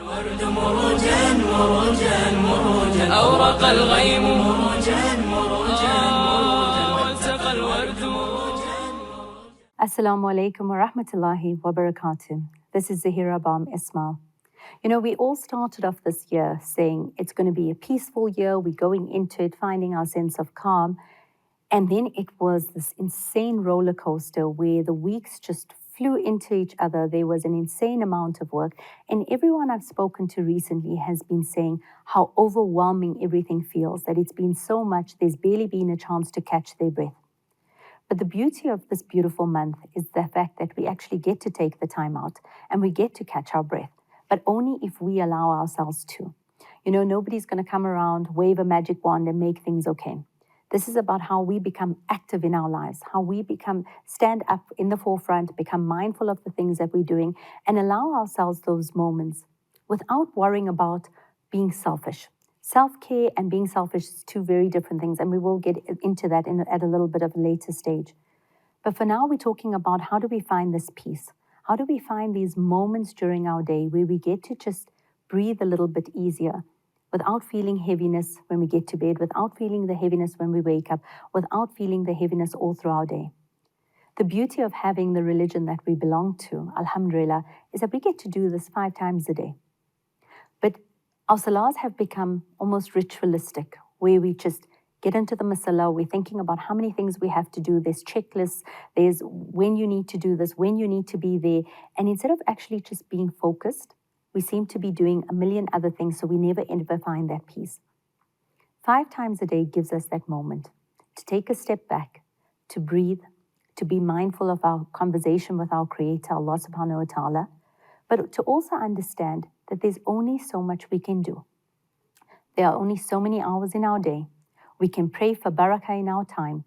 الورد مروجا مروجا مروجا أورق الغيم مروجا مروجا والتقى الورد مروجا. Assalamu alaikum wa rahmatullahi wa barakatuh. This is Zahira Bam Ismail. You know, we all started off this year saying it's going to be a peaceful year. We're going into it, finding our sense of calm. And then it was this insane roller coaster where the weeks just flew into each other. There was an insane amount of work. And everyone I've spoken to recently has been saying how overwhelming everything feels, that it's been so much, there's barely been a chance to catch their breath. But the beauty of this beautiful month is the fact that we actually get to take the time out and we get to catch our breath, but only if we allow ourselves to. You know, nobody's going to come around, wave a magic wand and make things okay. This is about how we become active in our lives, how we stand up in the forefront, become mindful of the things that we're doing, and allow ourselves those moments without worrying about being selfish. Self-care and being selfish is two very different things, and we will get into that at a little bit of a later stage. But for now, we're talking about how do we find this peace? How do we find these moments during our day where we get to just breathe a little bit easier, without feeling heaviness when we get to bed, without feeling the heaviness when we wake up, without feeling the heaviness all through our day. The beauty of having the religion that we belong to, alhamdulillah, is that we get to do this 5 times a day. But our salahs have become almost ritualistic, where we just get into the masala, we're thinking about how many things we have to do, there's checklists, there's when you need to do this, when you need to be there, and instead of actually just being focused, we seem to be doing a million other things, so we never ever find that peace. 5 times a day gives us that moment to take a step back, to breathe, to be mindful of our conversation with our Creator, Allah subhanahu wa ta'ala, but to also understand that there's only so much we can do. There are only so many hours in our day. We can pray for barakah in our time,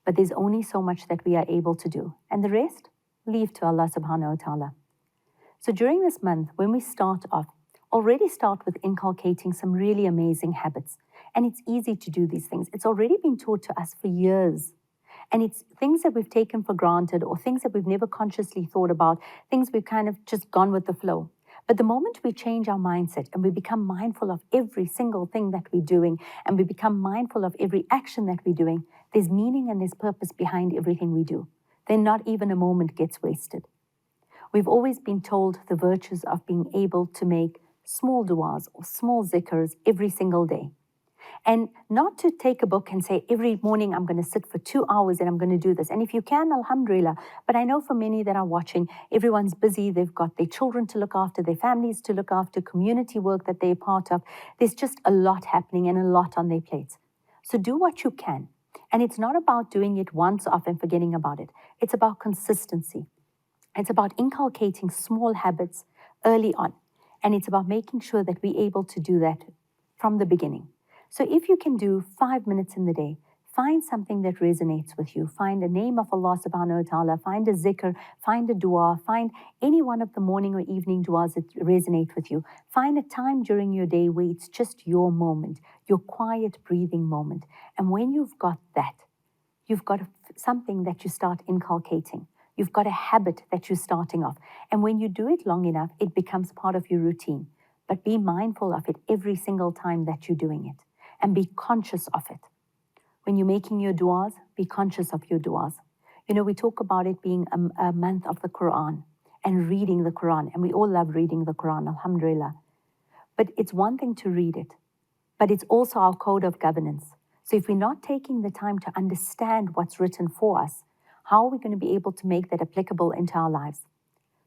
but there's only so much that we are able to do. And the rest, leave to Allah subhanahu wa ta'ala. So during this month, when we start off, already start with inculcating some really amazing habits. And it's easy to do these things. It's already been taught to us for years. And it's things that we've taken for granted or things that we've never consciously thought about, things we've kind of just gone with the flow. But the moment we change our mindset and we become mindful of every single thing that we're doing and we become mindful of every action that we're doing, there's meaning and there's purpose behind everything we do. Then not even a moment gets wasted. We've always been told the virtues of being able to make small du'as or small zikrs every single day. And not to take a book and say, every morning I'm going to sit for 2 hours and I'm going to do this. And if you can, alhamdulillah. But I know for many that are watching, everyone's busy. They've got their children to look after, their families to look after, community work that they're part of. There's just a lot happening and a lot on their plates. So do what you can. And it's not about doing it once off and forgetting about it. It's about consistency. It's about inculcating small habits early on. And it's about making sure that we're able to do that from the beginning. So if you can do 5 minutes in the day, find something that resonates with you. Find a name of Allah subhanahu wa ta'ala, find a zikr, find a dua, find any one of the morning or evening duas that resonate with you. Find a time during your day where it's just your moment, your quiet breathing moment. And when you've got that, you've got something that you start inculcating. You've got a habit that you're starting off. And when you do it long enough, it becomes part of your routine. But be mindful of it every single time that you're doing it. And be conscious of it. When you're making your du'as, be conscious of your du'as. You know, we talk about it being a month of the Quran and reading the Quran. And we all love reading the Quran, alhamdulillah. But it's one thing to read it. But it's also our code of governance. So if we're not taking the time to understand what's written for us, how are we going to be able to make that applicable into our lives?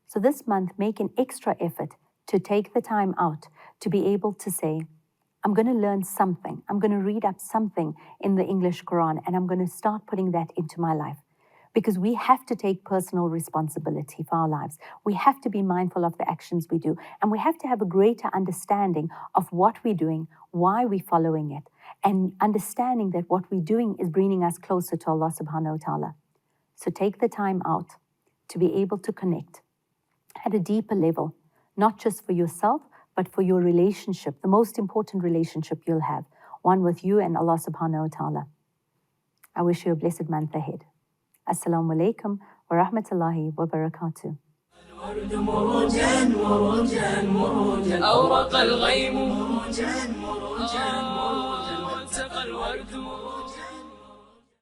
So this month, make an extra effort to take the time out to be able to say, I'm going to learn something. I'm going to read up something in the English Quran, and I'm going to start putting that into my life. Because we have to take personal responsibility for our lives. We have to be mindful of the actions we do, and we have to have a greater understanding of what we're doing, why we're following it, and understanding that what we're doing is bringing us closer to Allah subhanahu wa ta'ala. So take the time out to be able to connect at a deeper level, not just for yourself, but for your relationship, the most important relationship you'll have, one with you and Allah subhanahu wa ta'ala. I wish you a blessed month ahead. Assalamu alaikum wa rahmatullahi wa barakatuh. ورد مروجا مروجا مروجا أورق الغيم مروجا مروجا مروجا والتقى الورد مروجا.